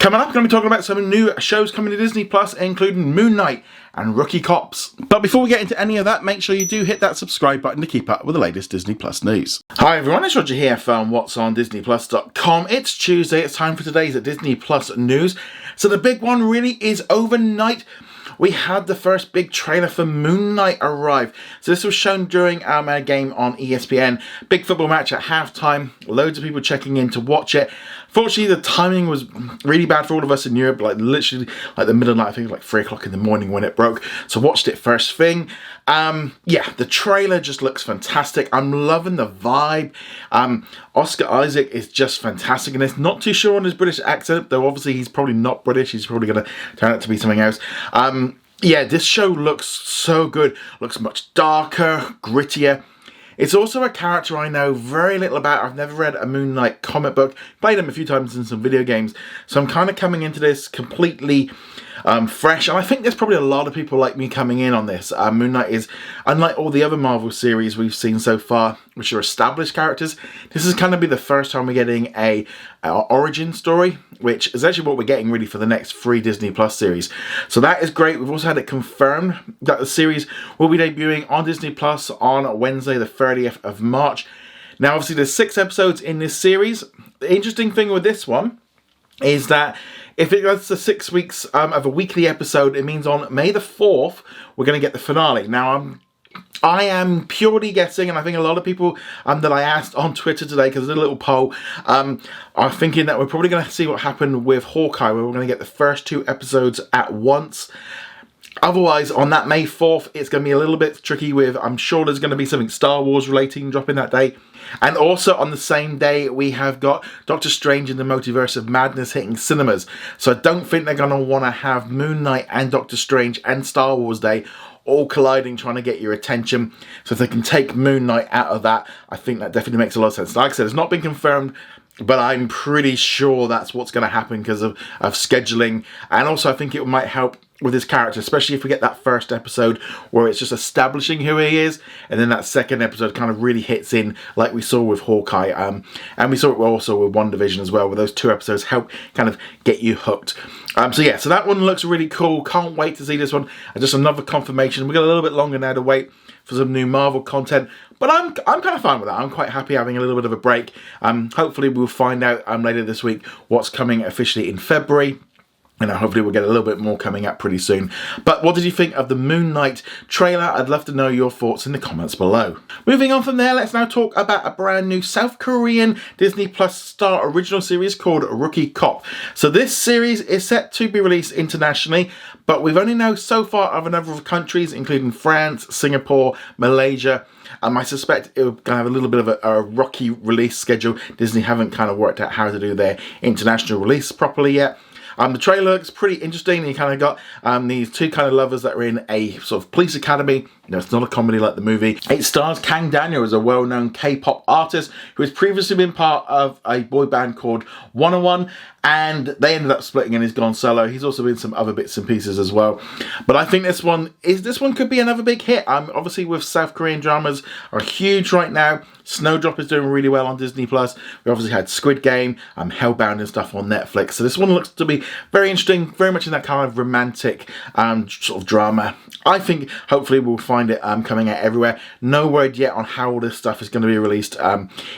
Coming up, we're going to be talking about some new shows coming to Disney Plus, including Moon Knight and Rookie Cops. But before we get into any of that, make sure you do hit that subscribe button to keep up with the latest Disney Plus news. Hi everyone, it's Roger here from What's on DisneyPlus.com. It's Tuesday, it's time for today's Disney Plus news. So the big one really is overnight. We had the first big trailer for Moon Knight arrive. So this was shown during our game on ESPN. Big football match at halftime. Loads of people checking in to watch it. Fortunately, the timing was really bad for all of us in Europe. Literally the middle of the night. I think it was like 3 o'clock in the morning when it broke. So watched it first thing. Yeah, the trailer just looks fantastic. I'm loving the vibe. Oscar Isaac is just fantastic in this. Not too sure on his British accent, though obviously he's probably not British. He's probably going to turn out to be something else. Yeah, this show looks so good. Looks much darker, grittier. It's also a character I know very little about. I've never read a Moon Knight comic book. Played him a few times in some video games. So I'm kind of coming into this completely fresh. And I think there's probably a lot of people like me coming in on this. Moon Knight is, unlike all the other Marvel series we've seen so far, which are established characters, this is going to be the first time we're getting a origin story, which is actually what we're getting really for the next 3 Disney Plus series. So that is great. We've also had it confirmed that the series will be debuting on Disney Plus on Wednesday, the 30th of March. Now, obviously, there's 6 episodes in this series. The interesting thing with this one is that if it goes to 6 weeks of a weekly episode, it means on May the 4th, we're going to get the finale. Now, I am purely guessing, and I think a lot of people that I asked on Twitter today, because there's a little poll, are thinking that we're probably going to see what happened with Hawkeye, where we're going to get the first 2 episodes at once. Otherwise, on that May 4th, it's going to be a little bit tricky with, I'm sure there's going to be something Star Wars relating dropping that day. And also on the same day, we have got Doctor Strange in the Multiverse of Madness hitting cinemas. So I don't think they're going to want to have Moon Knight and Doctor Strange and Star Wars Day all colliding, trying to get your attention. So if they can take Moon Knight out of that, I think that definitely makes a lot of sense. Like I said, it's not been confirmed, but I'm pretty sure that's what's going to happen because of scheduling. And also I think it might help with his character, especially if we get that first episode where it's just establishing who he is, and then that second episode kind of really hits in like we saw with Hawkeye, and we saw it also with WandaVision as well, where those 2 episodes help kind of get you hooked. So yeah, so that one looks really cool. Can't wait to see this one. Just another confirmation. We've got a little bit longer now to wait for some new Marvel content, but I'm kind of fine with that. I'm quite happy having a little bit of a break. Hopefully we'll find out later this week what's coming officially in February. And hopefully we'll get a little bit more coming up pretty soon. But what did you think of the Moon Knight trailer? I'd love to know your thoughts in the comments below. Moving on from there, let's now talk about a brand new South Korean Disney Plus Star original series called Rookie Cop. So this series is set to be released internationally, but we've only known so far of a number of countries, including France, Singapore, Malaysia. I suspect it will have a little bit of a rocky release schedule. Disney haven't kind of worked out how to do their international release properly yet. The trailer looks pretty interesting. You kind of got these 2 kind of lovers that are in a sort of police academy. You know, it's not a comedy like the movie. It stars Kang Daniel as a well-known K-pop artist who has previously been part of a boy band called 101, and they ended up splitting and he's gone solo. He's also been some other bits and pieces as well. But I think this one could be another big hit. Obviously with South Korean dramas are huge right now. Snowdrop is doing really well on Disney Plus. We obviously had Squid Game, Hellbound and stuff on Netflix. So this one looks to be very interesting, very much in that kind of romantic sort of drama. I think hopefully we'll find it coming out everywhere. No word yet on how all this stuff is going to be released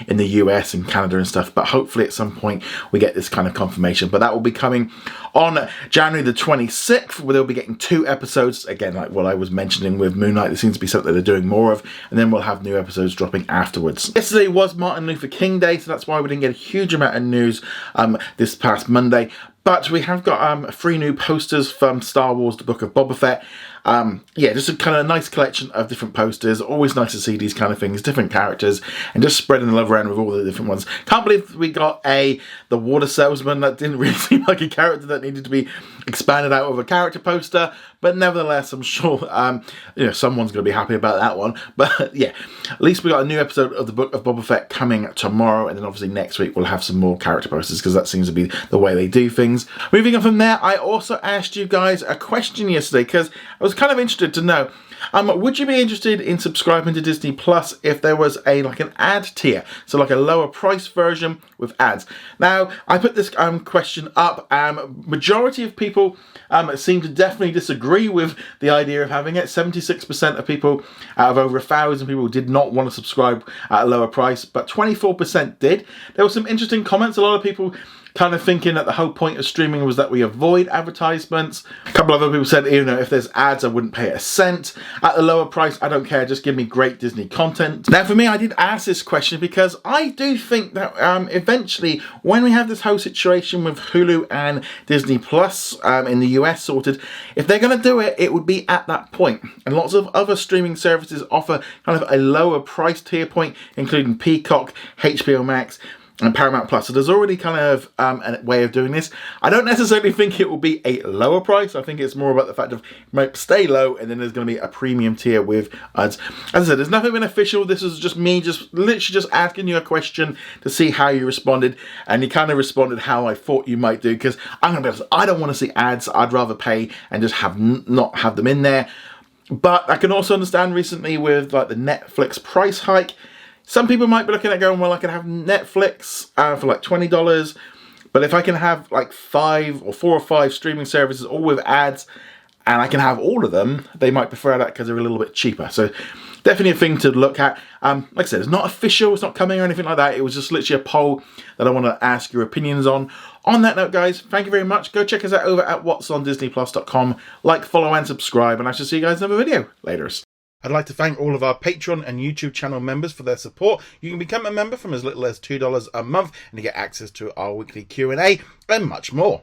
in the US and Canada and stuff, but hopefully at some point we get this kind of confirmation. But that will be coming on January the 26th, where they'll be getting 2 episodes. Again, like what I was mentioning with Moon Knight, there seems to be something they're doing more of, and then we'll have new episodes dropping afterwards. Yesterday was Martin Luther King Day, so that's why we didn't get a huge amount of news this past Monday. But we have got 3 new posters from Star Wars, The Book of Boba Fett. Yeah, just a kind of nice collection of different posters. Always nice to see these kind of things, different characters, and just spreading the love around with all the different ones. Can't believe we got the water salesman. That didn't really seem like a character that needed to be expanded out of a character poster. But nevertheless, I'm sure someone's going to be happy about that one. But yeah, at least we got a new episode of The Book of Boba Fett coming tomorrow, and then obviously next week we'll have some more character posters because that seems to be the way they do things. Moving on from there, I also asked you guys a question yesterday because I was kind of interested to know Would you be interested in subscribing to Disney Plus if there was like an ad tier, so like a lower price version with ads? Now, I put this question up. Majority of people seem to definitely disagree with the idea of having it. 76% of people out of over 1,000 people did not want to subscribe at a lower price, but 24% did. There were some interesting comments. A lot of people kind of thinking that the whole point of streaming was that we avoid advertisements. A couple of other people said, you know, if there's ads, I wouldn't pay a cent. At the lower price, I don't care, just give me great Disney content. Now, for me, I did ask this question because I do think that eventually, when we have this whole situation with Hulu and Disney Plus in the US sorted, if they're going to do it, it would be at that point. And lots of other streaming services offer kind of a lower price tier point, including Peacock, HBO Max, and Paramount Plus. So there's already kind of a way of doing this. I don't necessarily think it will be a lower price. I think it's more about the fact of it might stay low, and then there's going to be a premium tier with ads. As I said, there's nothing been official. This is just me literally just asking you a question to see how you responded, and you kind of responded how I thought you might do, because I'm going to be honest, I don't want to see ads. I'd rather pay and just not have them in there. But I can also understand recently with like the Netflix price hike, some people might be looking at going, well, I can have Netflix for like $20, but if I can have like 4 or 5 streaming services all with ads, and I can have all of them, they might prefer that because they're a little bit cheaper. So definitely a thing to look at. Like I said, it's not official, it's not coming or anything like that. It was just literally a poll that I want to ask your opinions on. On that note, guys, thank you very much. Go check us out over at whatsondisneyplus.com. Like, follow, and subscribe, and I shall see you guys in another video. Later. I'd like to thank all of our Patreon and YouTube channel members for their support. You can become a member from as little as $2 a month, and you get access to our weekly Q&A and much more.